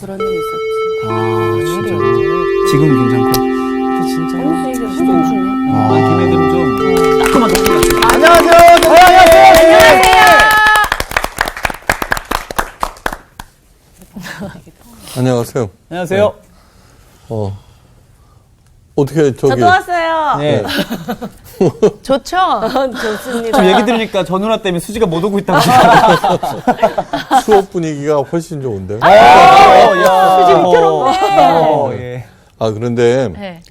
그런 일이 있었지. 아, 진짜. 지금 괜찮고. 근데 진짜 현수 얘기를 하도 주네. 걔네들은 좀 따끔한 동생 같아요. 안녕하세요. 안녕하세요. 안녕하세요. 어떻게 저기 저도 왔어요. 네. 좋죠? 좋습니다. 지금 얘기 들으니까 저 누나 때문에 수지가 못 오고 있다고. 수업 분위기가 훨씬 좋은데. 수지 위태롭네. 예. 아 그런데 네.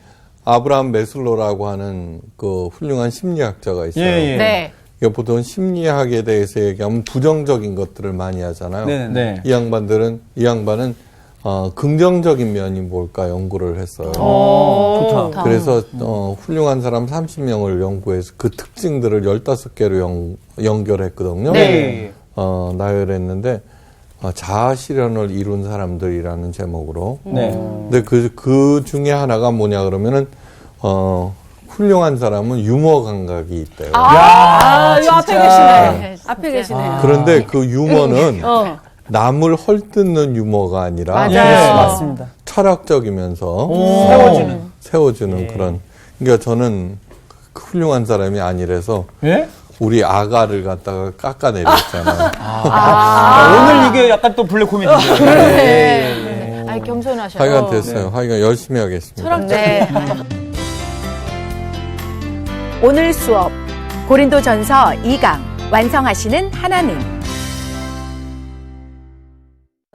아브라함 메슬로라고 하는 그 훌륭한 심리학자가 있어요. 예, 예. 네. 이게 보통 심리학에 대해서 얘기하면 부정적인 것들을 많이 하잖아요. 네. 이 양반은 긍정적인 면이 뭘까 연구를 했어요. 좋다. 그래서 훌륭한 사람 30명을 연구해서 그 특징들을 15개로 연결했거든요. 네. 나열했는데 자아 실현을 이룬 사람들이라는 제목으로. 네. 근데 그 중에 하나가 뭐냐 그러면은 훌륭한 사람은 유머 감각이 있대요. 이 앞에 계시네. 네. 앞에 계시네요. 그런데 그 유머는 남을 헐뜯는 유머가 아니라 맞아요. 예, 맞습니다. 철학적이면서 세워주는 그런. 그러니까 저는 그 훌륭한 사람이 아니라서 예? 우리 아가를 갖다가 깎아내렸잖아요. 오늘 이게 약간 또 블랙 코미디인데요. 네. 아이, 겸손하셔. 하여간 됐어요. 하여간 열심히 하겠습니다. 네. 오늘 수업 고린도전서 2강 완성하시는 하나님.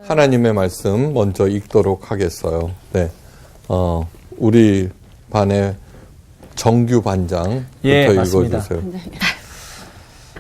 하나님의 말씀 먼저 읽도록 하겠어요. 네. 우리 반의 정규 반장부터 예, 맞습니다. 읽어주세요.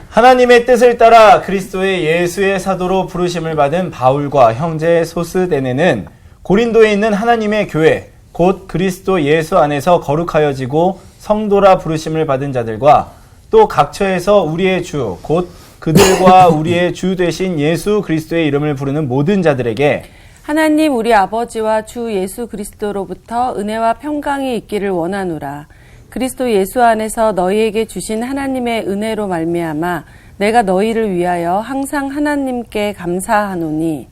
하나님의 뜻을 따라 그리스도의 예수의 사도로 부르심을 받은 바울과 형제 소스데네는 고린도에 있는 하나님의 교회 곧 그리스도 예수 안에서 거룩하여지고 성도라 부르심을 받은 자들과 또 각처에서 우리의 주 곧 그들과 우리의 주 되신 예수 그리스도의 이름을 부르는 모든 자들에게 하나님 우리 아버지와 주 예수 그리스도로부터 은혜와 평강이 있기를 원하노라. 그리스도 예수 안에서 너희에게 주신 하나님의 은혜로 말미암아 내가 너희를 위하여 항상 하나님께 감사하노니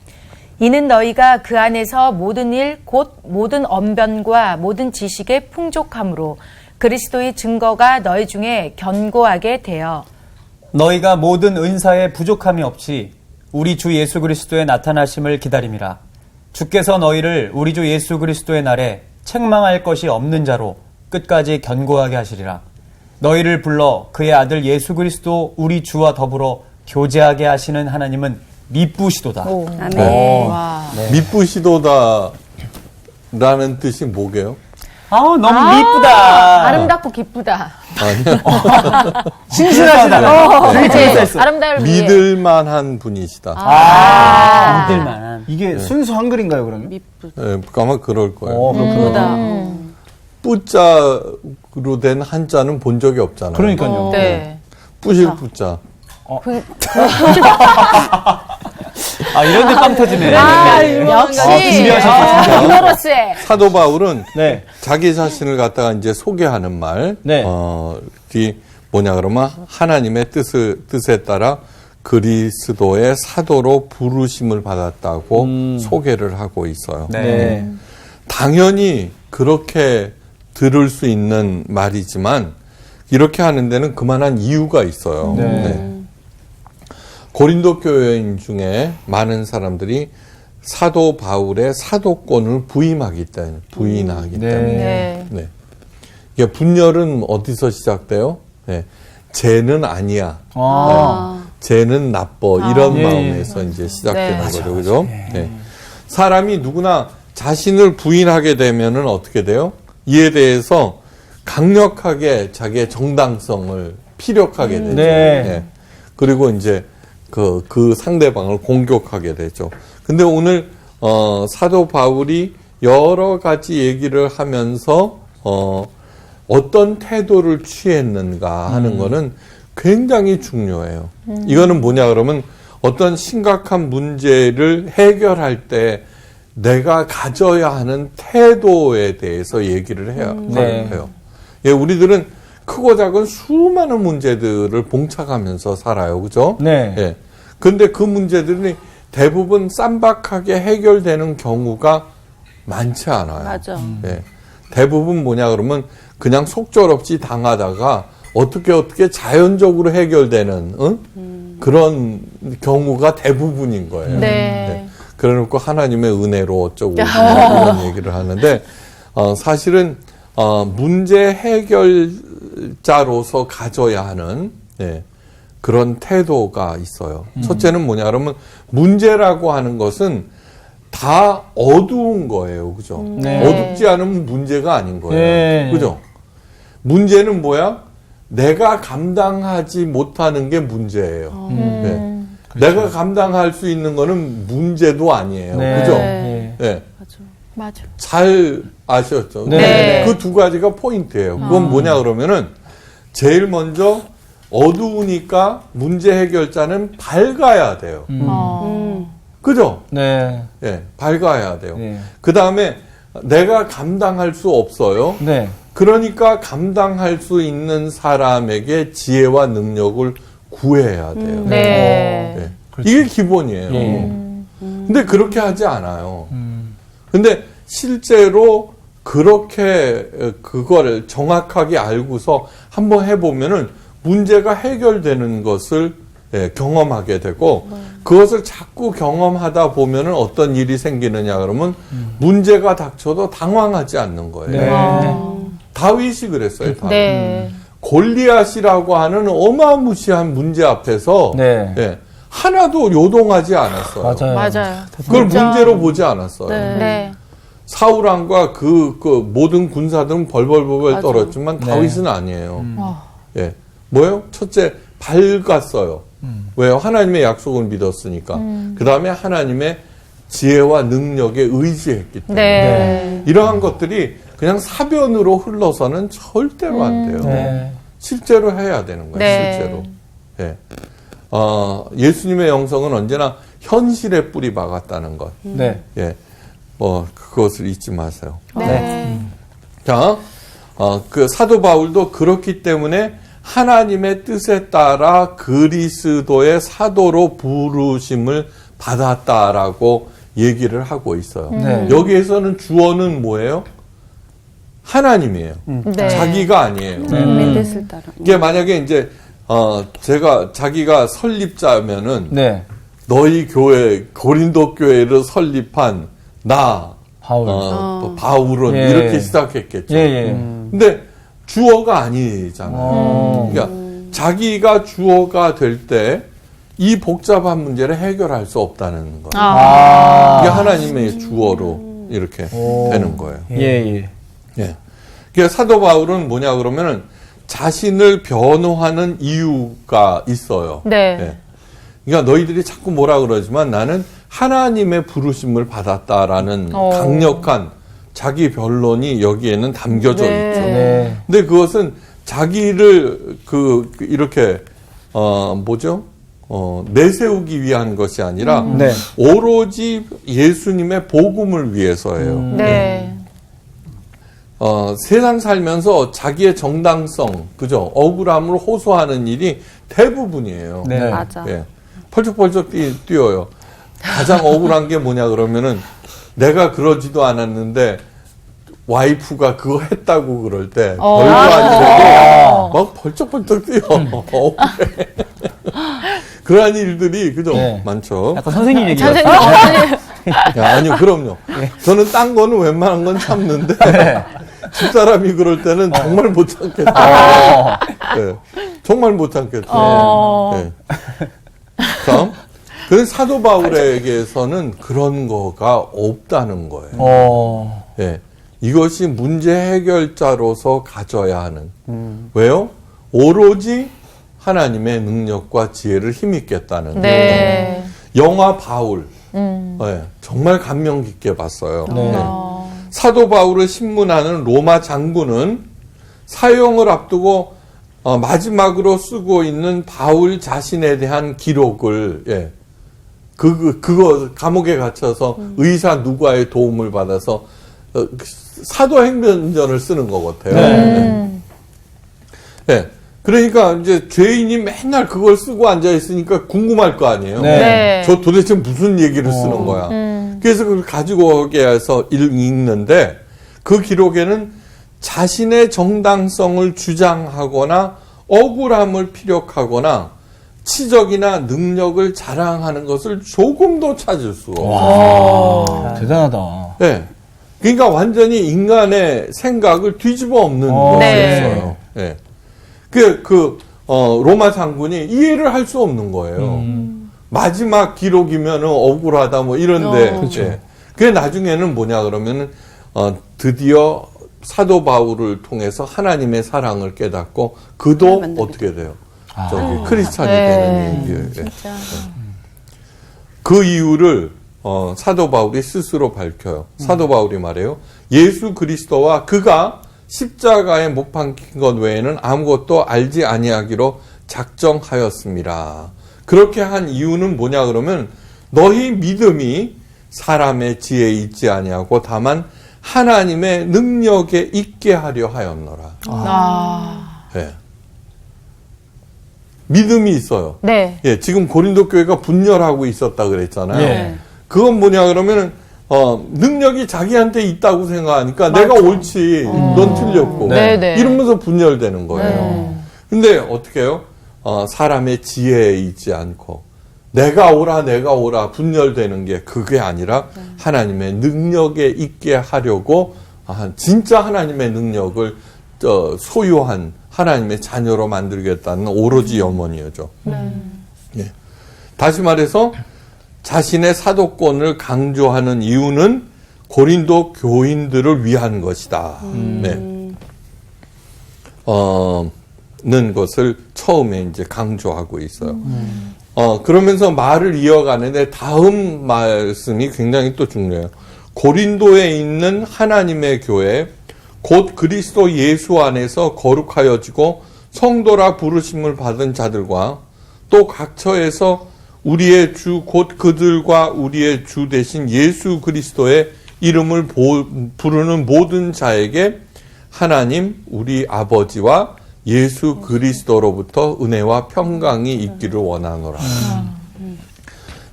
이는 너희가 그 안에서 모든 일 곧 모든 언변과 모든 지식의 풍족함으로 그리스도의 증거가 너희 중에 견고하게 되어 너희가 모든 은사에 부족함이 없이 우리 주 예수 그리스도의 나타나심을 기다림이라. 주께서 너희를 우리 주 예수 그리스도의 날에 책망할 것이 없는 자로 끝까지 견고하게 하시리라. 너희를 불러 그의 아들 예수 그리스도 우리 주와 더불어 교제하게 하시는 하나님은 미쁘시도다. 아멘. 와. 미쁘시도다라는 뜻이 뭐게요? 너무 미쁘다. 아름답고 기쁘다. 아니요. 신실하시다. 그치? 아름다울 위해. 믿을만한 분이시다. 믿을만한. 이게 순수 한글인가요 그러면? 미쁘. 네, 아마 그럴 거예요. 미쁘다. 뿌자로 된 한자는 본 적이 없잖아요. 그러니까요. 네. 뿌실 뿌자. 이런 데 빵 터지네. 역시. 준비하셨습니다. 유머러스해. 사도 바울은 네. 자기 자신을 갖다가 이제 소개하는 말, 네. 이 뭐냐 그러면 하나님의 뜻에 따라 그리스도의 사도로 부르심을 받았다고 소개를 하고 있어요. 네. 당연히 그렇게 들을 수 있는 말이지만 이렇게 하는 데는 그만한 이유가 있어요. 네. 고린도 교회인 중에 많은 사람들이 사도 바울의 사도권을 부인하기 때문에. 네. 네. 이게 분열은 어디서 시작돼요? 네. 쟤는 아니야. 쟤는 나빠. 이런 마음에서 이제 시작되는 거죠. 그죠? 네. 사람이 누구나 자신을 부인하게 되면은 어떻게 돼요? 이에 대해서 강력하게 자기의 정당성을 피력하게 되죠. 네. 그리고 이제 그 상대방을 공격하게 되죠. 근데 오늘 사도 바울이 여러 가지 얘기를 하면서 어떤 태도를 취했는가 하는 거는 굉장히 중요해요. 이거는 뭐냐 그러면 어떤 심각한 문제를 해결할 때 내가 가져야 하는 태도에 대해서 얘기를 해요. 예, 우리들은 크고 작은 수많은 문제들을 봉착하면서 살아요. 그죠? 네. 예. 근데 그 문제들이 대부분 쌈박하게 해결되는 경우가 많지 않아요. 맞아. 예. 대부분 뭐냐 그러면 그냥 속절없이 당하다가 어떻게 자연적으로 해결되는 그런 경우가 대부분인 거예요. 네. 그래놓고 하나님의 은혜로 어쩌고 이런 얘기를 하는데 사실은 문제 해결자로서 가져야 하는 그런 태도가 있어요. 첫째는 뭐냐 그러면 문제라고 하는 것은 다 어두운 거예요. 그죠? 네. 어둡지 않으면 문제가 아닌 거예요. 네. 그죠? 문제는 뭐야? 내가 감당하지 못하는 게 문제예요. 네. 내가 감당할 수 있는 거는 문제도 아니에요. 네. 그죠? 네. 네. 맞아. 잘 아셨죠? 네. 그 두 가지가 포인트예요. 그건 뭐냐 그러면은 제일 먼저 어두우니까 문제 해결자는 밝아야 돼요. 그죠? 네. 예, 밝아야 돼요. 네. 그 다음에 내가 감당할 수 없어요. 네. 그러니까 감당할 수 있는 사람에게 지혜와 능력을 구해야 돼요. 네. 예. 이게 기본이에요. 예. 근데 그렇게 하지 않아요. 근데 실제로 그렇게 그걸 정확하게 알고서 한번 해보면은 문제가 해결되는 것을 경험하게 되고 그것을 자꾸 경험하다 보면은 어떤 일이 생기느냐 그러면 문제가 닥쳐도 당황하지 않는 거예요. 네. 다윗이 그랬어요. 다윗. 네. 골리앗이라고 하는 어마무시한 문제 앞에서 네. 하나도 요동하지 않았어요. 맞아요. 맞아요. 그걸 진짜. 문제로 보지 않았어요. 네. 사울왕과 그 모든 군사들은 벌벌벌 맞아. 떨었지만 네. 다윗은 아니에요. 어. 예. 뭐요? 첫째, 밝았어요. 왜요? 하나님의 약속을 믿었으니까. 그 다음에 하나님의 지혜와 능력에 의지했기 때문에. 네. 이러한 것들이 그냥 사변으로 흘러서는 절대로 안 돼요. 네. 실제로 해야 되는 거예요. 네. 실제로. 예. 예수님의 영성은 언제나 현실에 뿌리 박았다는 것. 네. 예. 그것을 잊지 마세요. 네. 자, 그 사도 바울도 그렇기 때문에 하나님의 뜻에 따라 그리스도의 사도로 부르심을 받았다라고 얘기를 하고 있어요. 네. 여기에서는 주어는 뭐예요? 하나님이에요. 네. 자기가 아니에요. 내 뜻을 따라. 이게 만약에 이제 자기가 설립자면은 네. 너희 교회 고린도 교회를 설립한 나 바울. 바울은 예. 이렇게 시작했겠죠. 예, 예. 근데 주어가 아니잖아요. 그러니까 자기가 주어가 될 때 이 복잡한 문제를 해결할 수 없다는 거예요. 이게 하나님의 주어로 이렇게 되는 거예요. 예, 예. 예. 그러니까 사도 바울은 뭐냐 그러면은 자신을 변호하는 이유가 있어요. 네. 예. 그러니까 너희들이 자꾸 뭐라 그러지만 나는 하나님의 부르심을 받았다라는 강력한 자기 변론이 여기에는 담겨져 있죠. 네. 근데 그것은 자기를 이렇게 내세우기 위한 것이 아니라 네. 오로지 예수님의 복음을 위해서예요. 네. 세상 살면서 자기의 정당성, 그죠? 억울함을 호소하는 일이 대부분이에요. 네. 맞아. 예. 펄쩍펄쩍 뛰어요. 가장 억울한 게 뭐냐 그러면은 내가 그러지도 않았는데 와이프가 그거 했다고 그럴 때 별거 아니고 막 벌쩍벌쩍 뛰어. 억울해. 그러한 일들이 그죠? 네. 많죠. 약간 선생님 얘기 같아요. 아니요, 그럼요. 저는 딴 거는 웬만한 건 참는데 집사람이 그럴 때는 정말 못 참겠죠. 네. 정말 못 참겠죠. 네. 다음. 그 사도 바울에게서는 그런 거가 없다는 거예요. 예. 이것이 문제 해결자로서 가져야 하는. 왜요? 오로지 하나님의 능력과 지혜를 힘입겠다는. 네. 영화 바울. 예, 정말 감명 깊게 봤어요. 네. 예. 사도 바울을 신문하는 로마 장군은 사형을 앞두고 마지막으로 쓰고 있는 바울 자신에 대한 기록을 그거 감옥에 갇혀서 의사 누가의 도움을 받아서 사도행전을 쓰는 것 같아요. 네. 그러니까 이제 죄인이 맨날 그걸 쓰고 앉아 있으니까 궁금할 거 아니에요. 네. 네. 저 도대체 무슨 얘기를 쓰는 거야. 그래서 그걸 가지고 오게 해서 읽는데 그 기록에는 자신의 정당성을 주장하거나 억울함을 피력하거나 치적이나 능력을 자랑하는 것을 조금도 찾을 수가 없어요. 대단하다. 네. 그러니까 완전히 인간의 생각을 뒤집어 엎는 것이었어요. 네. 로마 장군이 이해를 할 수 없는 거예요. 마지막 기록이면 억울하다 뭐 이런데. 그렇죠. 예. 그게 나중에는 뭐냐 그러면은, 드디어 사도 바울을 통해서 하나님의 사랑을 깨닫고 그도 어떻게 돼요? 저기 크리스찬이 되는 얘기예요. 진짜. 그 이유를 사도 바울이 스스로 밝혀요. 사도 바울이 말해요. 예수 그리스도와 그가 십자가에 못 박힌 것 외에는 아무것도 알지 아니하기로 작정하였습니다. 그렇게 한 이유는 뭐냐 그러면 너희 믿음이 사람의 지혜에 있지 아니하고 다만 하나님의 능력에 있게 하려 하였노라. 네. 믿음이 있어요. 네. 예, 지금 고린도 교회가 분열하고 있었다 그랬잖아요. 예. 그건 뭐냐 그러면은 능력이 자기한테 있다고 생각하니까 내가 옳지, 넌 틀렸고 네, 네. 이러면서 분열되는 거예요. 근데 어떻게 해요? 사람의 지혜에 있지 않고 내가 오라 분열되는 게 그게 아니라 하나님의 능력에 있게 하려고 진짜 하나님의 능력을 소유한 하나님의 자녀로 만들겠다는 오로지 염원이죠. 예. 다시 말해서 자신의 사도권을 강조하는 이유는 고린도 교인들을 위한 것이다. 네. 는 것을 처음에 이제 강조하고 있어요. 그러면서 말을 이어가는데 다음 말씀이 굉장히 또 중요해요. 고린도에 있는 하나님의 교회, 곧 그리스도 예수 안에서 거룩하여지고 성도라 부르심을 받은 자들과 또 각처에서 우리의 주 곧 그들과 우리의 주 대신 예수 그리스도의 이름을 부르는 모든 자에게 하나님 우리 아버지와 예수 그리스도로부터 은혜와 평강이 있기를 원하노라.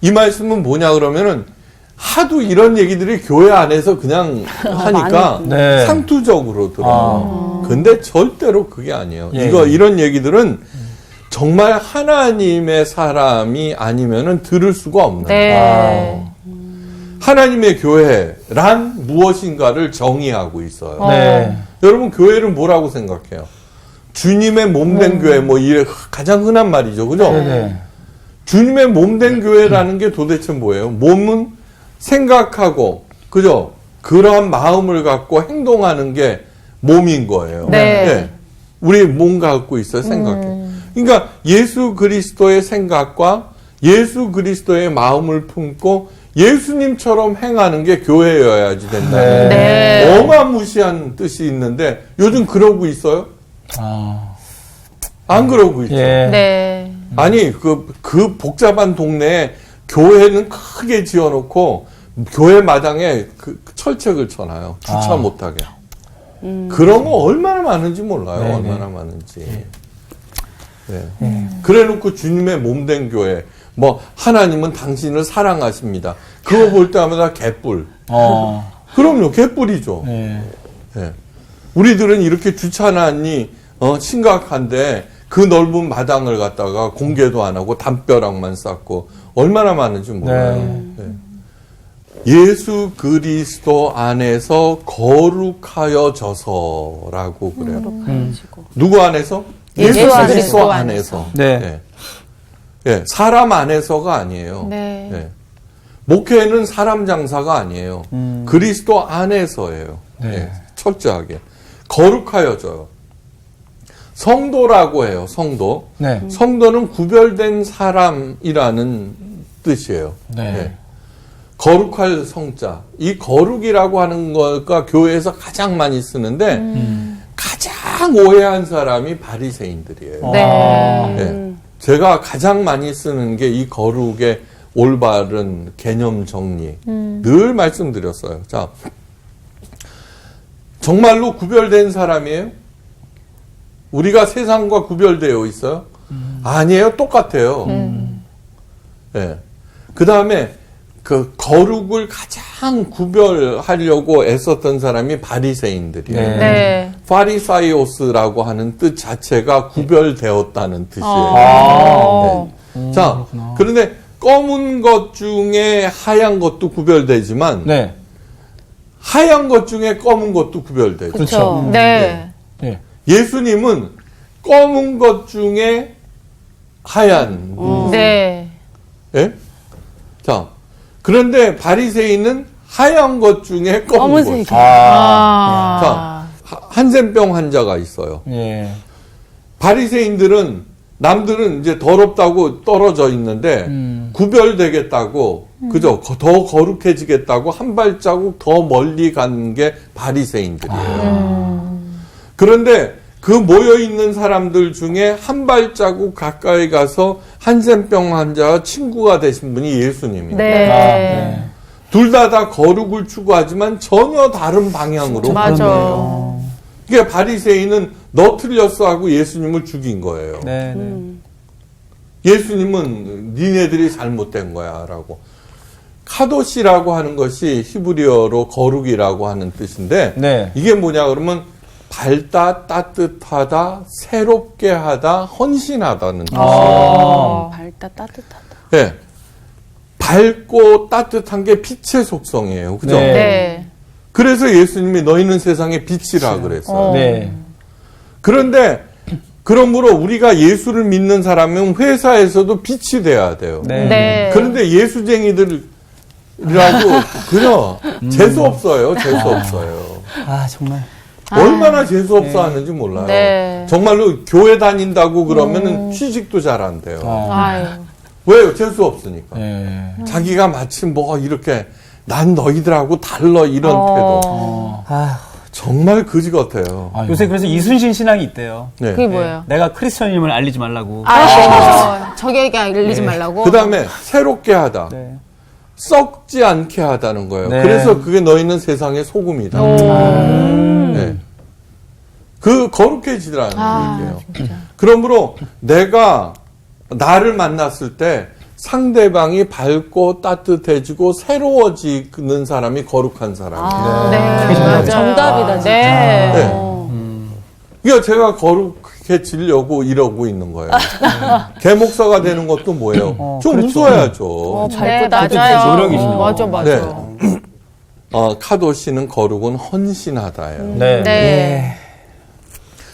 이 말씀은 뭐냐 그러면은 하도 이런 얘기들이 교회 안에서 그냥 하니까 네. 상투적으로 들어요. 근데 절대로 그게 아니에요. 예. 이런 얘기들은 정말 하나님의 사람이 아니면은 들을 수가 없는 거예요. 하나님의 교회란 무엇인가를 정의하고 있어요. 네. 여러분 교회를 뭐라고 생각해요? 주님의 몸된 교회 뭐 이게 가장 흔한 말이죠. 그죠? 네네. 주님의 몸된 교회라는 게 도대체 뭐예요? 몸은 생각하고 그죠? 그러한 마음을 갖고 행동하는 게 몸인 거예요. 네. 네. 우리 몸 갖고 있어요. 생각해. 그러니까 예수 그리스도의 생각과 예수 그리스도의 마음을 품고 예수님처럼 행하는 게 교회여야지 된다는 네. 어마무시한 뜻이 있는데 요즘 그러고 있어요? 안 그러고 있죠. 예. 네. 아니 그 복잡한 동네에 교회는 크게 지어놓고 교회 마당에 그 철책을 쳐놔요. 주차 못하게. 그런 거 얼마나 많은지 몰라요. 네네. 얼마나 많은지. 네. 그래놓고 주님의 몸된 교회, 뭐 하나님은 당신을 사랑하십니다. 그거 볼 때마다 개뿔. 그럼요, 개뿔이죠. 네. 네. 우리들은 이렇게 주차난이 심각한데 그 넓은 마당을 갖다가 공개도 안 하고 담벼락만 쌓고 얼마나 많은지 몰라요. 네. 예수 그리스도 안에서 거룩하여져서라고 그래요. 누구 안에서? 예수 그리스도 안에서. 네. 네. 네. 사람 안에서가 아니에요. 네. 네. 목회는 사람 장사가 아니에요. 그리스도 안에서예요. 네. 네. 철저하게. 거룩하여져요. 성도라고 해요. 성도. 네. 성도는 구별된 사람이라는 뜻이에요. 네. 거룩할 성자. 이 거룩이라고 하는 거가 교회에서 가장 많이 쓰는데 가장 오해한 사람이 바리새인들이에요. 네. 네. 제가 가장 많이 쓰는 게 이 거룩의 올바른 개념 정리. 늘 말씀드렸어요. 자, 정말로 구별된 사람이에요? 우리가 세상과 구별되어 있어요? 아니에요. 똑같아요. 예. 그 다음에 그 거룩을 가장 구별하려고 애썼던 사람이 바리새인들이에요. 네. 네. 파리사이오스라고 하는 뜻 자체가 구별되었다는 뜻이에요. 어. 네. 자, 그런데 검은 것 중에 하얀 것도 구별되지만 네. 하얀 것 중에 검은 것도 구별되죠. 그렇죠. 네. 네. 예수님은 검은 것 중에 하얀. 네. 예? 자, 그런데 바리새인은 하얀 것 중에 검은 검은색. 것. 아. 자, 한센병 환자가 있어요. 예. 바리새인들은 남들은 이제 더럽다고 떨어져 있는데 구별되겠다고 그죠? 더 거룩해지겠다고 한 발자국 더 멀리 간 게 바리새인들이에요. 그런데 그 모여 있는 사람들 중에 한 발자국 가까이 가서 한센병 환자와 친구가 되신 분이 예수님이에요. 네. 둘 다 거룩을 추구하지만 전혀 다른 방향으로. 맞아. 그러니까 바리새인은 너 틀렸어 하고 예수님을 죽인 거예요. 네. 네. 예수님은 니네들이 잘못된 거야 라고. 카도시라고 하는 것이 히브리어로 거룩이라고 하는 뜻인데 네. 이게 뭐냐 그러면 밝다, 따뜻하다, 새롭게 하다, 헌신하다는 뜻이에요. 밝다 따뜻하다. 네. 밝고 따뜻한 게 빛의 속성이에요. 그죠? 네. 네. 그래서 예수님이 너희는 세상의 빛이라 그랬어요. 네. 그런데 그러므로 우리가 예수를 믿는 사람은 회사에서도 빛이 돼야 돼요. 네. 네. 그런데 예수쟁이들이라고 그냥 재수 없어요. 재수 없어요. 아, 정말. 얼마나 재수 없어 하는지 몰라요. 네. 정말로 교회 다닌다고 그러면은 취직도 잘 안 돼요. 아유. 왜요? 재수 없으니까. 예. 자기가 마치 뭐 이렇게 난 너희들하고 달라 이런 태도. 아, 정말 거지 같아요. 요새 그래서 이순신 신앙이 있대요. 네. 그게 뭐예요? 내가 크리스천임을 알리지 말라고. 저에게 알리지 말라고. 그 다음에 새롭게 하다. 네. 썩지 않게 하다는 거예요. 네. 그래서 그게 너희는 세상의 소금이다. 네. 그 거룩해지라는 얘기예요. 그러므로 내가 나를 만났을 때 상대방이 밝고 따뜻해지고 새로워지는 사람이 거룩한 사람이에요. 네. 맞아요. 정답이다, 진짜. 네. 네. 그러니까 제가 거룩해지려고 이러고 있는 거예요. 개 목사가 되는 것도 뭐예요? 좀 그렇죠. 웃어야죠. 네, 따뜻해질 맞아요. 노력이시네요. 맞아, 맞아. 네. 카도시는 거룩은 헌신하다예요. 네. 네.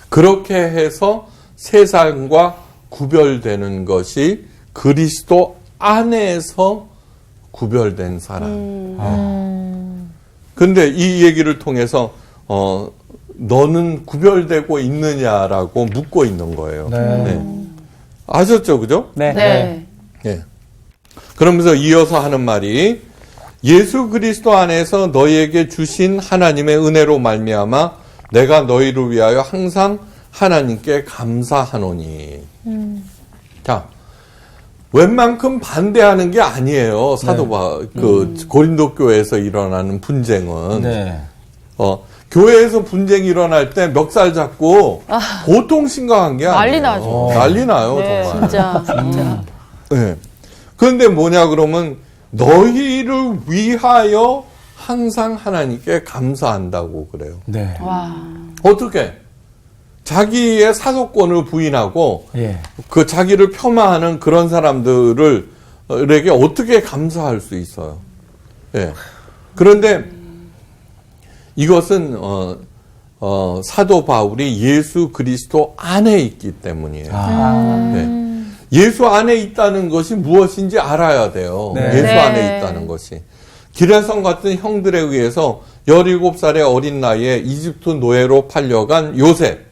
그렇게 해서 세상과 구별되는 것이 그리스도 안에서 구별된 사람. 근데 이 얘기를 통해서 너는 구별되고 있느냐라고 묻고 있는 거예요. 네. 아셨죠, 그죠? 네. 네. 예. 그러면서 이어서 하는 말이 예수 그리스도 안에서 너희에게 주신 하나님의 은혜로 말미암아 내가 너희를 위하여 항상 하나님께 감사하노니. 자, 웬만큼 반대하는 게 아니에요. 그 고린도 교회에서 일어나는 분쟁은. 네. 교회에서 분쟁이 일어날 때 멱살 잡고 보통 심각한 게 아니에요. 난리 나죠. 난리 나요, 네. 정말. 진짜. 네. 그런데 뭐냐 그러면 너희를 위하여 항상 하나님께 감사한다고 그래요. 네. 와. 어떻게? 자기의 사도권을 부인하고 예. 그 자기를 폄하하는 그런 사람들에게 어떻게 감사할 수 있어요? 예. 그런데 이것은 사도 바울이 예수 그리스도 안에 있기 때문이에요. 네. 예수 안에 있다는 것이 무엇인지 알아야 돼요. 네. 예수 네. 안에 있다는 것이. 기레성 같은 형들에 의해서 17살의 어린 나이에 이집트 노예로 팔려간 요셉.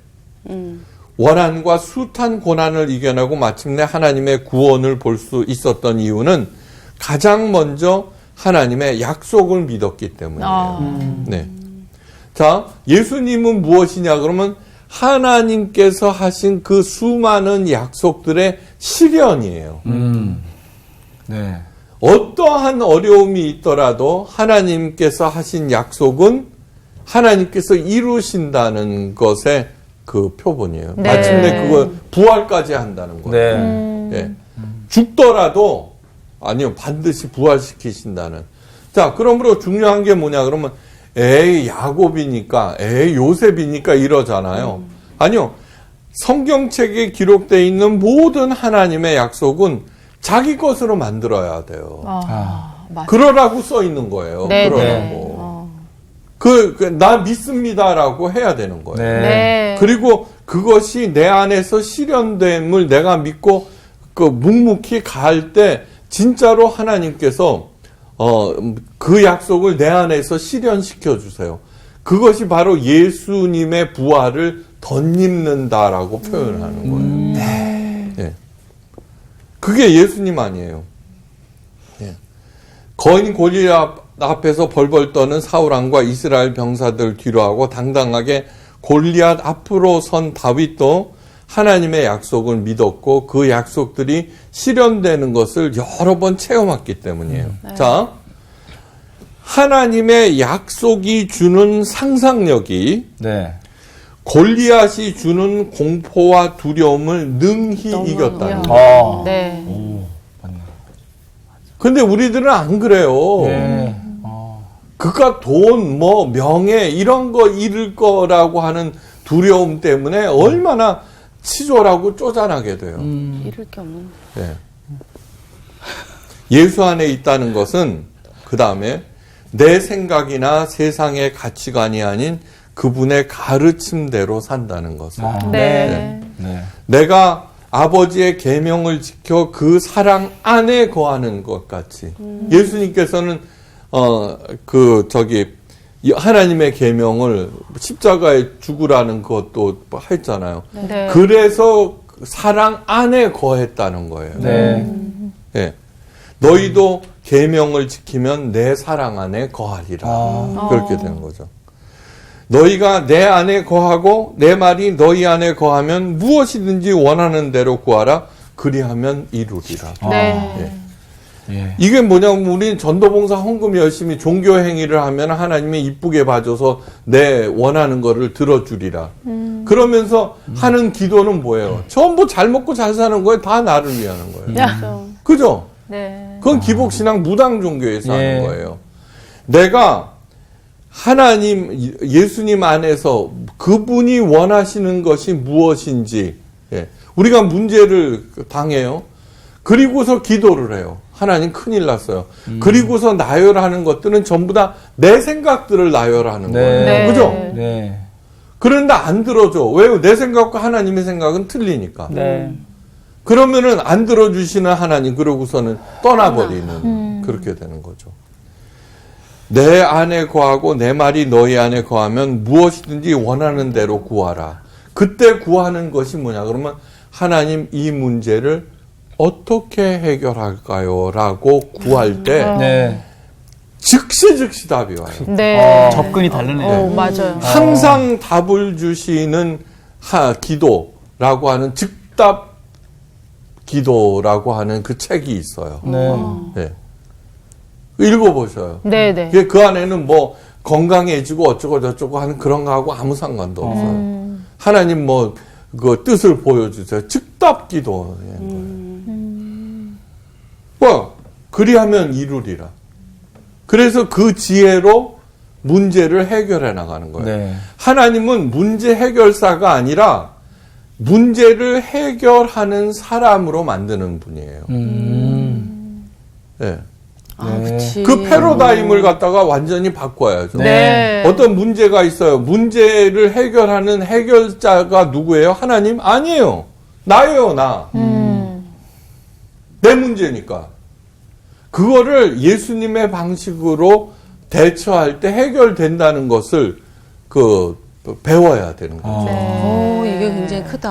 원한과 숱한 고난을 이겨내고 마침내 하나님의 구원을 볼 수 있었던 이유는 가장 먼저 하나님의 약속을 믿었기 때문이에요. 네. 자, 예수님은 무엇이냐 그러면 하나님께서 하신 그 수많은 약속들의 실현이에요. 네. 어떠한 어려움이 있더라도 하나님께서 하신 약속은 하나님께서 이루신다는 것의 그 표본이에요. 네. 마침내 그걸 부활까지 한다는 거예요. 네. 예. 죽더라도 아니요 반드시 부활시키신다는. 자, 그러므로 중요한 게 뭐냐 그러면 에이 야곱이니까 에이 요셉이니까 이러잖아요. 아니요. 성경책에 기록되어 있는 모든 하나님의 약속은 자기 것으로 만들어야 돼요. 맞아요. 그러라고 써 있는 거예요. 네, 그러라고. 나 믿습니다라고 해야 되는 거예요. 네. 그리고 그것이 내 안에서 실현됨을 내가 믿고 그 묵묵히 갈 때 진짜로 하나님께서 그 약속을 내 안에서 실현시켜 주세요. 그것이 바로 예수님의 부활을 덧입는다라고 표현하는 거예요. 네. 예. 그게 예수님 아니에요. 예. 거인 골리앗 앞에서 벌벌 떠는 사울왕과 이스라엘 병사들 뒤로하고 당당하게 골리앗 앞으로 선 다윗도 하나님의 약속을 믿었고 그 약속들이 실현되는 것을 여러 번 체험했기 때문이에요. 자, 하나님의 약속이 주는 상상력이 네. 골리앗이 주는 공포와 두려움을 능히 이겼다는 야. 거예요. 네. 근데 우리들은 안 그래요. 네. 그깟 돈, 명예 이런 거 잃을 거라고 하는 두려움 때문에 얼마나 치졸하고 쪼잔하게 돼요. 잃을 게 없는데. 네. 예수 안에 있다는 것은 그 다음에 내 생각이나 세상의 가치관이 아닌 그분의 가르침대로 산다는 것을. 네. 네. 내가 아버지의 계명을 지켜 그 사랑 안에 거하는 것 같이. 예수님께서는 하나님의 계명을 십자가에 죽으라는 것도 했잖아요. 네. 그래서 사랑 안에 거했다는 거예요. 네. 예. 너희도 계명을 지키면 내 사랑 안에 거하리라. 그렇게 되는 거죠. 너희가 내 안에 거하고 내 말이 너희 안에 거하면 무엇이든지 원하는 대로 구하라. 그리하면 이루리라. 네. 예. 예. 이게 뭐냐면 우리는 전도봉사 헌금 열심히 종교 행위를 하면 하나님이 이쁘게 봐줘서 내 원하는 거를 들어주리라. 그러면서 하는 기도는 뭐예요? 전부 잘 먹고 잘 사는 거에 다 나를 위하는 거예요. 그죠? 네. 그건 기복신앙 무당 종교에서 예. 하는 거예요. 내가 하나님, 예수님 안에서 그분이 원하시는 것이 무엇인지, 예. 우리가 문제를 당해요. 그리고서 기도를 해요. 하나님 큰일 났어요. 그리고서 나열하는 것들은 전부 다 내 생각들을 나열하는 거예요. 네. 그죠? 네. 그런데 안 들어줘. 왜요? 내 생각과 하나님의 생각은 틀리니까. 네. 그러면은 안 들어주시는 하나님, 그러고서는 떠나버리는 그렇게 되는 거죠. 내 안에 거하고 내 말이 너희 안에 거하면 무엇이든지 원하는 대로 구하라. 그때 구하는 것이 뭐냐? 그러면 하나님 이 문제를 어떻게 해결할까요? 라고 구할 때 네. 즉시 답이 와요. 네. 접근이 다르네요. 맞아요. 항상 답을 주시는 기도라고 하는 즉답 기도라고 하는 그 책이 있어요. 네. 네. 읽어보셔요. 네네. 그 안에는 뭐 건강해지고 어쩌고 저쩌고 하는 그런 거하고 아무 상관도 없어요. 하나님 그 뜻을 보여주세요. 즉답 기도. 그리하면 이루리라. 그래서 그 지혜로 문제를 해결해 나가는 거예요. 네. 하나님은 문제 해결사가 아니라 문제를 해결하는 사람으로 만드는 분이에요. 네. 그치. 그 패러다임을 갖다가 완전히 바꿔야죠. 네. 어떤 문제가 있어요. 문제를 해결하는 해결자가 누구예요? 하나님? 아니에요. 나예요, 나. 내 문제니까. 그거를 예수님의 방식으로 대처할 때 해결된다는 것을 배워야 되는 거죠. 이게 굉장히 크다.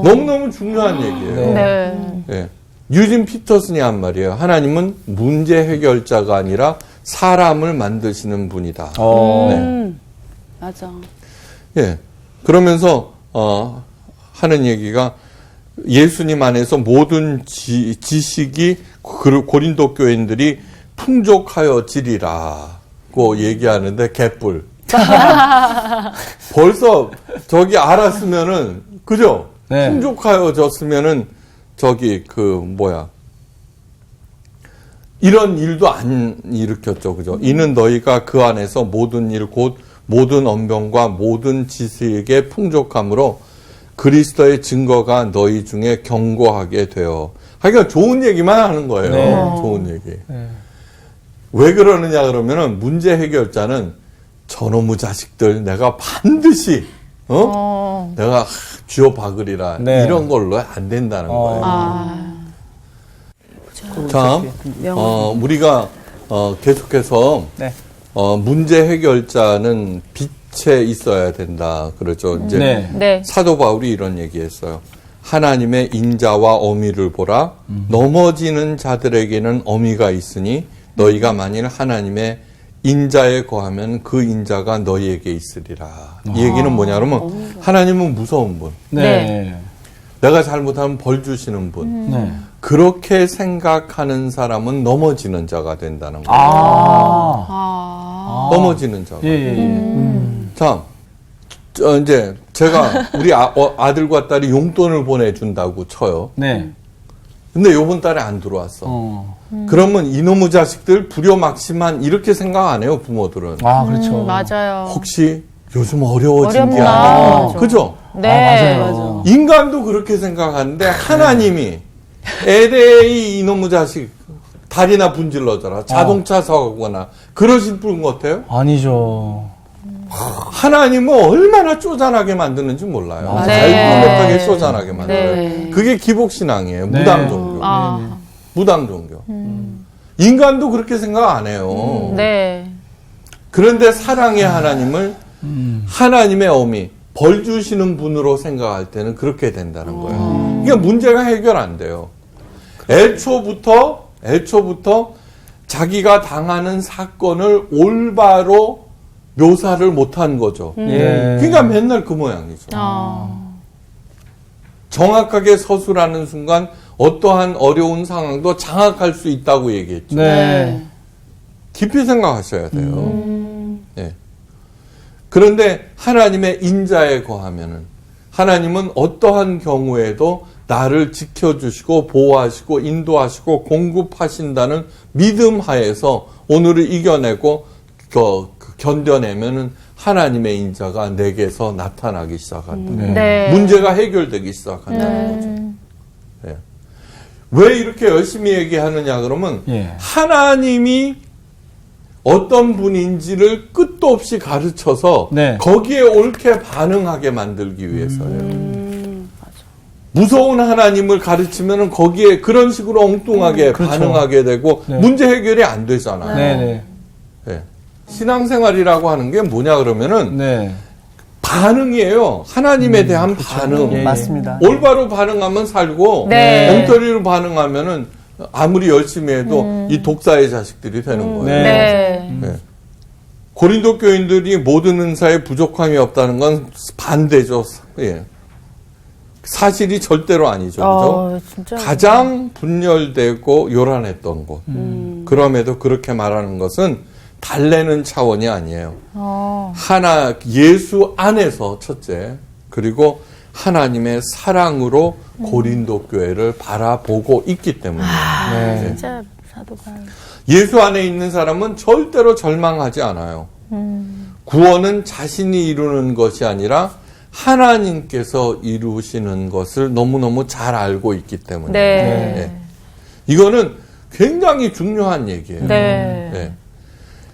너무너무 중요한 얘기예요. 네. 예. 유진 피터슨이 한 말이에요. 하나님은 문제 해결자가 아니라 사람을 만드시는 분이다. 네. 맞아. 예. 그러면서 하는 얘기가 예수님 안에서 모든 지식이 고린도 교인들이 풍족하여지리라고 얘기하는데 개뿔. 벌써 저기 알았으면은 그죠? 네. 풍족하여졌으면은 저기 이런 일도 안 일으켰죠, 그죠? 이는 너희가 그 안에서 모든 일 곧 모든 언변과 모든 지식의 풍족함으로 그리스도의 증거가 너희 중에 견고하게 되어. 하여간 좋은 얘기만 하는 거예요. 네. 좋은 얘기. 왜 그러느냐 그러면은 문제 해결자는 저놈의 자식들 내가 반드시 내가 쥐어 박으리라 네. 이런 걸로 안 된다는 거예요. 자, 우리가 계속해서 네. 문제 해결자는 빛에 있어야 된다. 그렇죠. 이제 네. 네. 사도 바울이 이런 얘기했어요. 하나님의 인자와 어미를 보라. 넘어지는 자들에게는 어미가 있으니 너희가 만일 하나님의 인자에 거하면 그 인자가 너희에게 있으리라. 이 얘기는 뭐냐 그러면 하나님은 무서운 분. 네. 내가 잘못하면 벌 주시는 분. 네. 그렇게 생각하는 사람은 넘어지는 자가 된다는 거예요. 넘어지는 자가. 자, 이제 제가 우리 아들과 딸이 용돈을 보내준다고 쳐요. 네. 근데 요번 달에 안 들어왔어. 그러면 이놈의 자식들 불효막심한 이렇게 생각 안 해요, 부모들은. 아, 그렇죠. 맞아요. 혹시 요즘 어려워진 게 어렵나. 아니야. 맞아. 그죠? 네. 맞아요. 인간도 그렇게 생각하는데 하나님이 에데이 이놈의 자식 다리나 분질러져라. 자동차 사고거나 그러실 분 같아요? 아니죠. 하나님은 얼마나 쪼잔하게 만드는지 몰라요. 맞아요. 잘못하게 쪼잔하게 만들어요. 네. 그게 기복신앙이에요. 네. 무당 종교. 아, 무당 종교. 인간도 그렇게 생각 안 해요. 네. 그런데 사랑의 하나님을 하나님의 어미, 벌 주시는 분으로 생각할 때는 그렇게 된다는 거예요. 그러니까 문제가 해결 안 돼요. 애초부터 자기가 당하는 사건을 올바로 묘사를 못한 거죠. 예. 그러니까 맨날 그 모양이죠. 정확하게 서술하는 순간 어떠한 어려운 상황도 장악할 수 있다고 얘기했죠. 네. 깊이 생각하셔야 돼요. 네. 그런데 하나님의 인자에 거하면은 하나님은 어떠한 경우에도 나를 지켜주시고 보호하시고 인도하시고 공급하신다는 믿음 하에서 오늘을 이겨내고 견뎌내면은 하나님의 인자가 내게서 나타나기 시작한다. 네. 네. 문제가 해결되기 시작한다는 거죠. 네. 왜 이렇게 열심히 얘기하느냐 그러면 예. 하나님이 어떤 분인지를 끝도 없이 가르쳐서 네. 거기에 옳게 반응하게 만들기 위해서예요. 무서운 하나님을 가르치면 거기에 그런 식으로 엉뚱하게 그렇죠. 반응하게 되고 네. 문제 해결이 안 되잖아요. 네네. 네. 신앙생활이라고 하는 게 뭐냐 그러면은 네. 반응이에요. 하나님에 대한 반응. 예, 맞습니다. 올바로 반응하면 살고 네. 엉터리로 반응하면은 아무리 열심히 해도 이 독사의 자식들이 되는 거예요. 네. 네. 고린도 교인들이 모든 은사에 부족함이 없다는 건 반대죠. 예. 사실이 절대로 아니죠. 그죠? 진짜. 가장 분열되고 요란했던 곳. 그럼에도 그렇게 말하는 것은 달래는 차원이 아니에요. 예수 안에서 첫째, 그리고 하나님의 사랑으로 고린도 교회를 바라보고 있기 때문이에요. 네. 진짜 사도 바울. 예수 안에 있는 사람은 절대로 절망하지 않아요. 구원은 자신이 이루는 것이 아니라 하나님께서 이루시는 것을 너무너무 잘 알고 있기 때문에. 네. 네. 이거는 굉장히 중요한 얘기예요. 네. 네.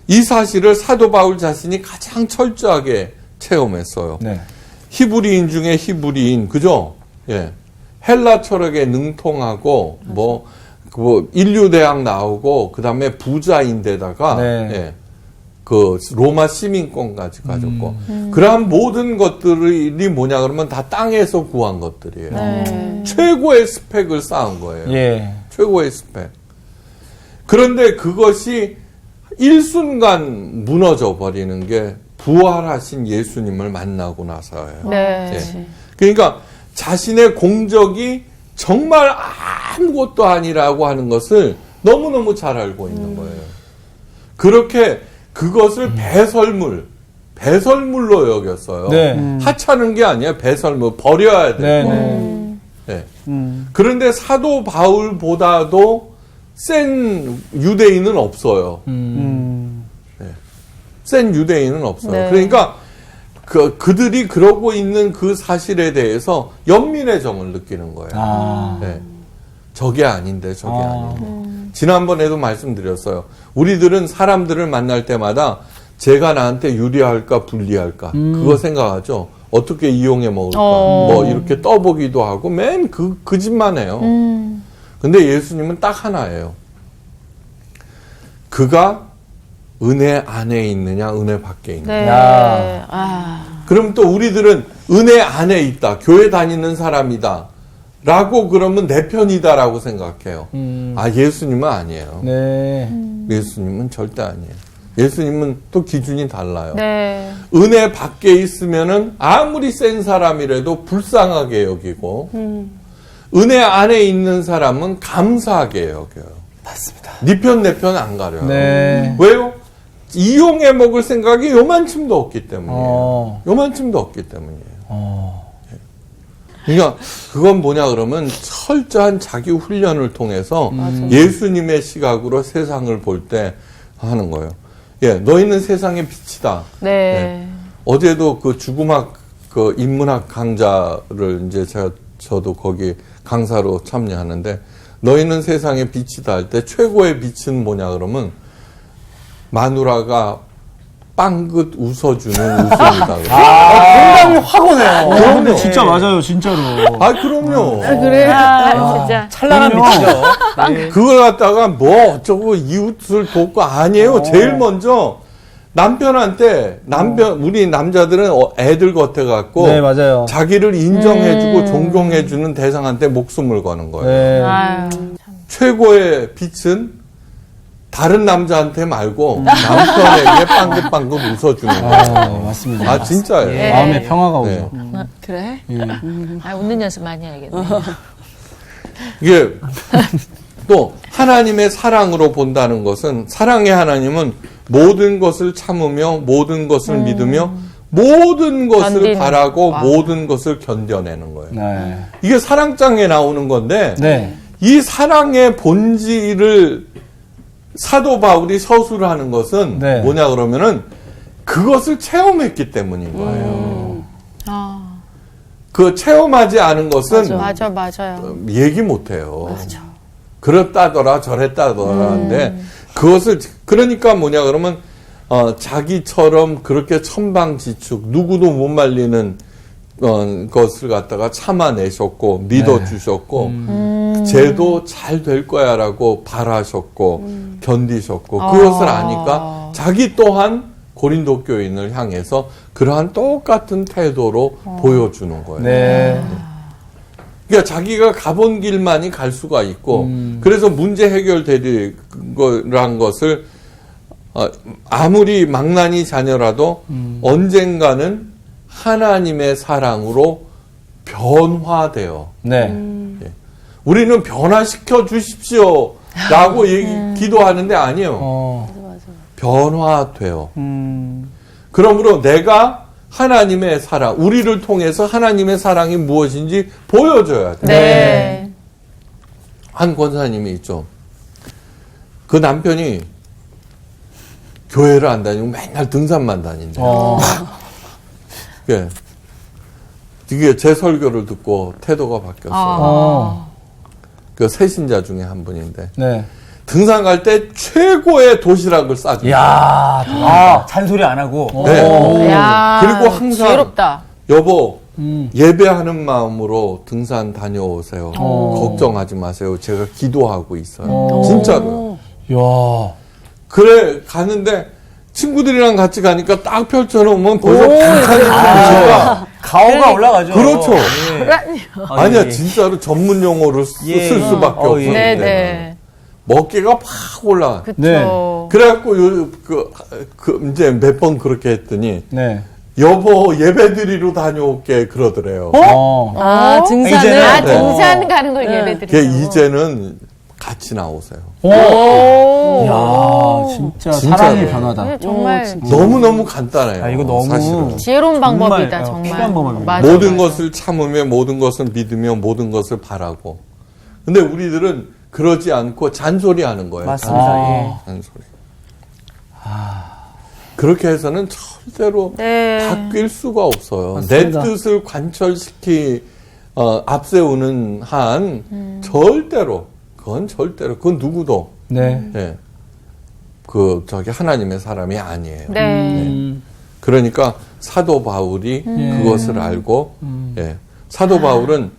이 사실을 사도 바울 자신이 가장 철저하게 체험했어요. 네. 히브리인 중에 히브리인, 그죠? 예. 헬라 철학에 능통하고, 인류대학 나오고, 그 다음에 부자인데다가, 네. 예. 그, 로마 시민권까지 가졌고, 그러한 모든 것들이 뭐냐 그러면 다 땅에서 구한 것들이에요. 네. 최고의 스펙을 쌓은 거예요. 예. 최고의 스펙. 그런데 그것이 일순간 무너져 버리는 게 부활하신 예수님을 만나고 나서예요. 네. 예. 그러니까 자신의 공적이 정말 아무것도 아니라고 하는 것을 너무너무 잘 알고 있는 거예요. 그렇게 그것을 배설물, 배설물로 여겼어요. 네. 하찮은 게 아니에요. 배설물 버려야 되고. 네. 그런데 사도 바울보다도 센 유대인은 없어요. 네. 센 유대인은 없어요. 네. 그러니까 그들이 그러고 있는 그 사실에 대해서 연민의 정을 느끼는 거예요. 네. 저게 아닌데 저게 아닌데. 지난번에도 말씀드렸어요. 우리들은 사람들을 만날 때마다 제가 나한테 유리할까 불리할까 그거 생각하죠. 어떻게 이용해 먹을까 뭐 이렇게 떠보기도 하고 맨 그 짓만 해요. 근데 예수님은 딱 하나예요. 그가 은혜 안에 있느냐 은혜 밖에 있느냐. 네. 야. 그럼 또 우리들은 은혜 안에 있다. 교회 다니는 사람이다. 라고 그러면 내 편이다라고 생각해요. 아, 예수님은 아니에요. 네. 예수님은 절대 아니에요. 예수님은 또 기준이 달라요. 네. 은혜 밖에 있으면은 아무리 센 사람이라도 불쌍하게 여기고, 은혜 안에 있는 사람은 감사하게 여겨요. 맞습니다. 네 편, 내 편 안 가려요. 네. 왜요? 이용해 먹을 생각이 요만큼도 없기 때문이에요. 요만큼도 없기 때문이에요. 그러니까 그건 뭐냐 그러면 철저한 자기 훈련을 통해서 예수님의 시각으로 세상을 볼 때 하는 거예요. 예, 너희는 세상의 빛이다. 네. 어제도 그 주구막 그 인문학 강좌를 이제 저도 거기 강사로 참여하는데 너희는 세상의 빛이다 할 때 최고의 빛은 뭐냐 그러면 마누라가 빵긋 웃어주는 웃음이다. 공감이 확 오네요. 그럼요. 근데 진짜 맞아요, 진짜로. 아, 그럼요. 그래. 진짜. 찬란한 빛이죠. 그걸 갖다가 뭐 어쩌고 이웃을 돕고 아니에요. 제일 먼저 남편한테 우리 남자들은 애들 겉에 갖고 네, 맞아요. 자기를 인정해주고 존경해주는 대상한테 목숨을 거는 거예요. 네. 아유. 최고의 빛은 다른 남자한테 말고 남편에게 빵긋빵긋 웃어주는 거예요. 맞습니다. 아, 진짜예요. 네. 마음에 평화가 네. 오죠. 그래? 웃는 연습 많이 해야겠네. 이게 또 하나님의 사랑으로 본다는 것은 사랑의 하나님은 모든 것을 참으며 모든 것을 믿으며 모든 것을 견디는. 바라고 와. 모든 것을 견뎌내는 거예요. 네. 이게 사랑장에 나오는 건데 네. 이 사랑의 본질을 사도 바울이 서술을 하는 것은 네. 뭐냐 그러면은 그것을 체험했기 때문인 거예요. 그 체험하지 않은 것은 맞아요. 얘기 못해요. 그렇다더라 저랬다더라인데 그것을 그러니까 뭐냐 그러면 자기처럼 그렇게 천방지축 누구도 못 말리는 것을 갖다가 참아내셨고 믿어주셨고 쟤도 잘 될 거야라고 바라셨고 견디셨고 그것을 아니까 자기 또한 고린도 교인을 향해서 그러한 똑같은 태도로 보여주는 거예요. 네. 그러니까 자기가 가본 길만이 갈 수가 있고 그래서 문제 해결되리 거란 것을 아무리 망나니 자녀라도 언젠가는 하나님의 사랑으로 변화돼요. 네. 우리는 변화시켜 주십시오 라고 기도하는데 아니에요. 변화돼요. 그러므로 내가 하나님의 사랑, 우리를 통해서 하나님의 사랑이 무엇인지 보여줘야 돼요. 네. 한 권사님이 있죠. 그 남편이 교회를 안 다니고 맨날 등산만 다닌대. 예. 이게 제 설교를 듣고 태도가 바뀌었어요. 그 새신자 중에 한 분인데 네. 등산 갈 때 최고의 도시락을 싸줍니다. 이야, 잔소리 안 하고. 네. 야, 그리고 항상 지혜롭다. 여보 예배하는 마음으로 등산 다녀오세요. 걱정하지 마세요. 제가 기도하고 있어요. 진짜로요. 이야. 그래 가는데 친구들이랑 같이 가니까 딱 펼쳐놓으면 벌써 등산이 가오가 올라가죠. 그렇죠. 예. 아니야 진짜로 전문 용어를 쓸 수밖에 없어요. 네네. 먹기가 팍 올라가. 그쵸. 네. 그래갖고 이제 몇 번 그렇게 했더니 네. 여보 예배드리러 다녀올게 그러더래요. 어? 등산을. 이제는- 등산 가는 걸 예배드리죠. 이제는 같이 나오세요. 오! 야, 진짜 사랑의 진짜로. 변화다. 네, 정말 너무너무 간단해요. 아, 이거 너무 사실은. 지혜로운 방법이다, 정말, 정말. 필요한 방법입니다. 맞아, 모든 맞아. 것을 참으며 모든 것을 믿으며 모든 것을 바라고. 근데 우리들은 그러지 않고 잔소리하는 거예요. 맞습니다. 잔소리. 그렇게 해서는 절대로 네. 바뀔 수가 없어요. 맞습니다. 내 뜻을 앞세우는 한 절대로 그건 누구도 네. 예, 하나님의 사람이 아니에요. 네. 그러니까 사도 바울이 그것을 알고 사도 바울은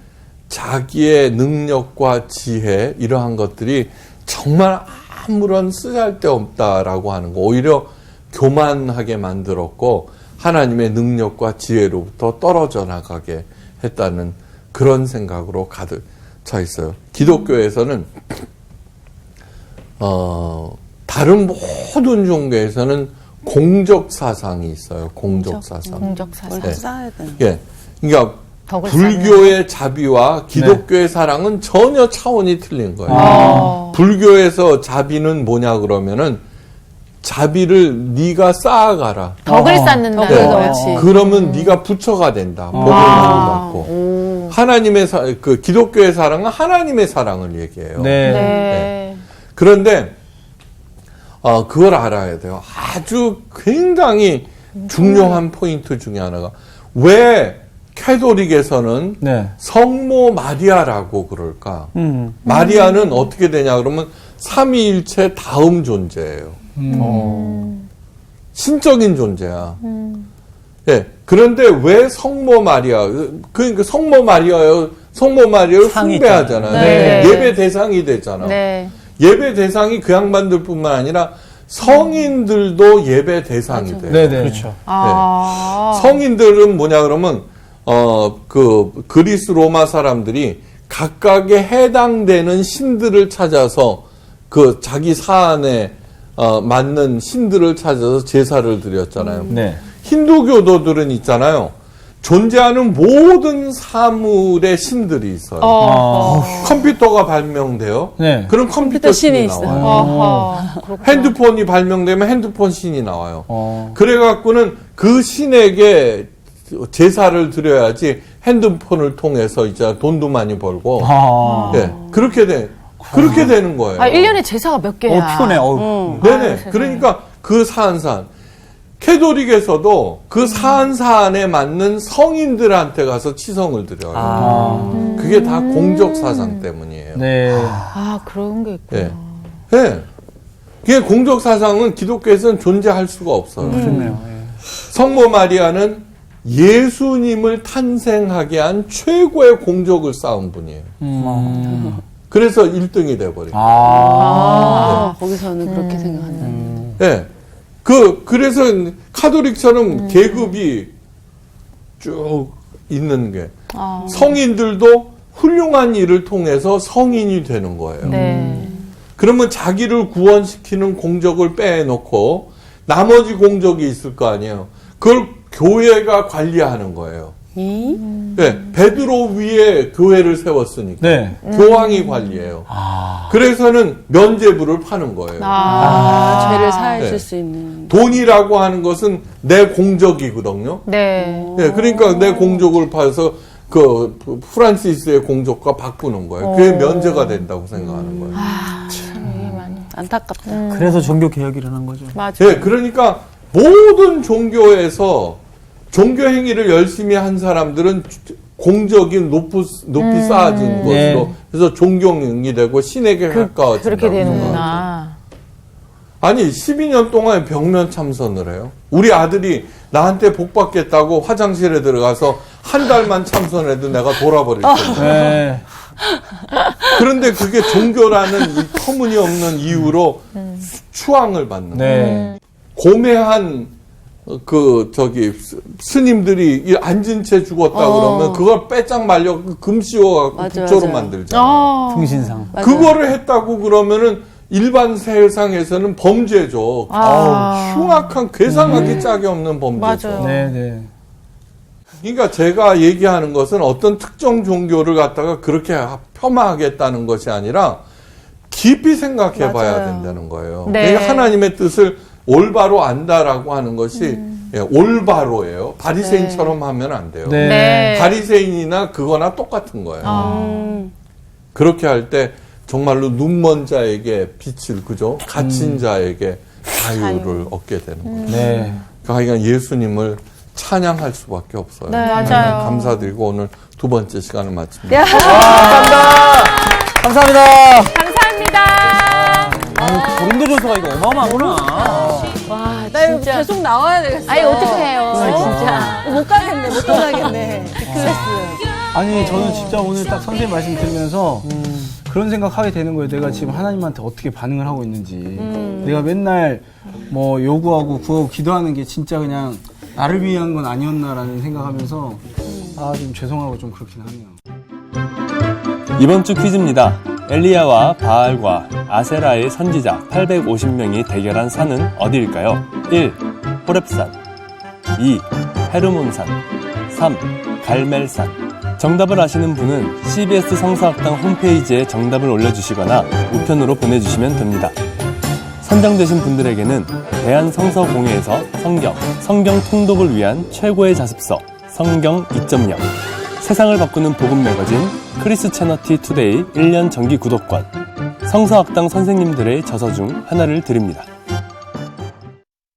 자기의 능력과 지혜 이러한 것들이 정말 아무런 쓰잘데없다라고 하는 거 오히려 교만하게 만들었고 하나님의 능력과 지혜로부터 떨어져 나가게 했다는 그런 생각으로 가득 차 있어요. 기독교에서는 다른 모든 종교에서는 공적 사상이 있어요. 공적 사상. 공적 사상. 뭘 쌓아야 되는. 예. 그러니까 덕을 불교의 자비와 기독교의 사랑은 전혀 차원이 틀린 거예요. 불교에서 자비는 뭐냐 그러면은 자비를 네가 쌓아가라. 덕을 쌓는다는 덕을 거예요. 넣지. 그러면 네가 부처가 된다. 복을 많이 받고. 하나님의 기독교의 사랑은 하나님의 사랑을 얘기해요. 네. 네. 그런데 그걸 알아야 돼요. 아주 굉장히 중요한 포인트 중에 하나가 왜 캐톨릭에서는 네. 성모 마리아라고 그럴까? 마리아는 어떻게 되냐 그러면 삼위일체 다음 존재예요. 신적인 존재야. 예. 그런데 왜 성모 마리아? 그러니까 성모 마리아를 숭배하잖아요. 네. 예배 대상이 되잖아. 네. 예배 대상이 그 양반들뿐만 아니라 성인들도 예배 대상이 돼요. 네네. 그렇죠. 성인들은 뭐냐 그러면 그리스 로마 사람들이 각각의 해당되는 신들을 찾아서 그 자기 사안에 맞는 신들을 찾아서 제사를 드렸잖아요. 네. 힌두교도들은 있잖아요. 존재하는 모든 사물의 신들이 있어요. 컴퓨터가 발명돼요. 네. 그럼 컴퓨터 신이 신이 나와요. 핸드폰이 발명되면 핸드폰 신이 나와요. 그래갖고는 그 신에게 제사를 드려야지 핸드폰을 통해서 이제 돈도 많이 벌고, 예, 그렇게 되는 거예요. 1년에 제사가 몇 개야? 피곤해. 네네. 그러니까 그 사안. 캐톨릭에서도 그 사안에 맞는 성인들한테 가서 치성을 드려요. 그게 다 공적 사상 때문이에요. 네. 그런 게 있구나. 예. 예. 그게 공적 사상은 기독교에서는 존재할 수가 없어요. 그렇네요. 성모 마리아는 예수님을 탄생하게 한 최고의 공적을 쌓은 분이에요. 그래서 1등이 돼버린 거예요. 거기서는 그렇게 생각한다. 예. 그래서 카톨릭처럼 계급이 쭉 있는 게 성인들도 훌륭한 일을 통해서 성인이 되는 거예요. 네. 그러면 자기를 구원시키는 공적을 빼놓고 나머지 공적이 있을 거 아니에요. 그걸 교회가 관리하는 거예요. 네, 베드로 위에 교회를 세웠으니까 네. 교황이 관리해요. 그래서는 면죄부를 파는 거예요. 죄를 사해줄 네. 수 있는. 돈이라고 하는 것은 내 공적이거든요. 네. 네, 그러니까 내 공적을 파서 그 프란시스의 공적과 바꾸는 거예요. 그게 면제가 된다고 생각하는 거예요. 안타깝다. 그래서 종교 개혁이 일어난 거죠. 맞아. 네, 그러니까 모든 종교에서 종교 행위를 열심히 한 사람들은 공적이 높이 쌓아진 것으로 네. 그래서 존경이 되고 신에게 가까워진다. 그렇게 되는구나. 아니 12년 동안 벽면 참선을 해요. 우리 아들이 나한테 복 받겠다고 화장실에 들어가서 한 달만 참선해도 내가 돌아버릴 텐데. 네. 그런데 그게 종교라는 이 터무니없는 이유로 추앙을 받는 거예요. 네. 고매한 스님들이 앉은 채 죽었다 그러면 그걸 빼짝 말려 금 씌워갖고 맞아, 국조로 맞아. 만들잖아. 풍신상. 맞아. 그거를 했다고 그러면은 일반 세상에서는 범죄죠. 흉악한 괴상하기 짝이 없는 범죄죠. 맞아요. 네, 네. 그러니까 제가 얘기하는 것은 어떤 특정 종교를 갖다가 그렇게 폄하하겠다는 것이 아니라 깊이 생각해 봐야 맞아요. 된다는 거예요. 네. 그러니까 하나님의 뜻을 올바로 안다라고 하는 것이 예, 올바로예요. 바리새인처럼 하면 안 돼요. 네. 네. 바리새인이나 그거나 똑같은 거예요. 음. 그렇게 할 때 정말로 눈먼 자에게 빛을 그죠? 갇힌 자에게 자유를 얻게 되는 거예요. 네. 그러니까 예수님을 찬양할 수밖에 없어요. 네, 맞아요. 감사드리고 오늘 두 번째 시간을 마칩니다. 감사합니다. 감사합니다. 고린도전서가 이거 어마어마하구나. 와, 나 이거 진짜. 계속 나와야 되겠어. 아니, 어떡해요. 진짜. 못 가겠네, 못 떠나겠네. B클래스. 아니 저는 진짜 오늘 딱 선생님 말씀 들으면서 그런 생각하게 되는 거예요. 내가 지금 하나님한테 어떻게 반응을 하고 있는지. 내가 맨날 뭐 요구하고 구하고 기도하는 게 진짜 그냥 나를 위한 건 아니었나라는 생각하면서 아 좀 죄송하고 좀 그렇긴 하네요. 이번 주 퀴즈입니다. 엘리야와 바알과 아세라의 선지자 850명이 대결한 산은 어디일까요? 1. 호렙산 2. 헤르몬산 3. 갈멜산. 정답을 아시는 분은 CBS 성서학당 홈페이지에 정답을 올려주시거나 우편으로 보내주시면 됩니다. 선정되신 분들에게는 대한성서공회에서 성경 통독을 위한 최고의 자습서 성경 2.0, 세상을 바꾸는 복음 매거진 크리스채너티 투데이 1년 정기 구독권, 성서학당 선생님들의 저서 중 하나를 드립니다.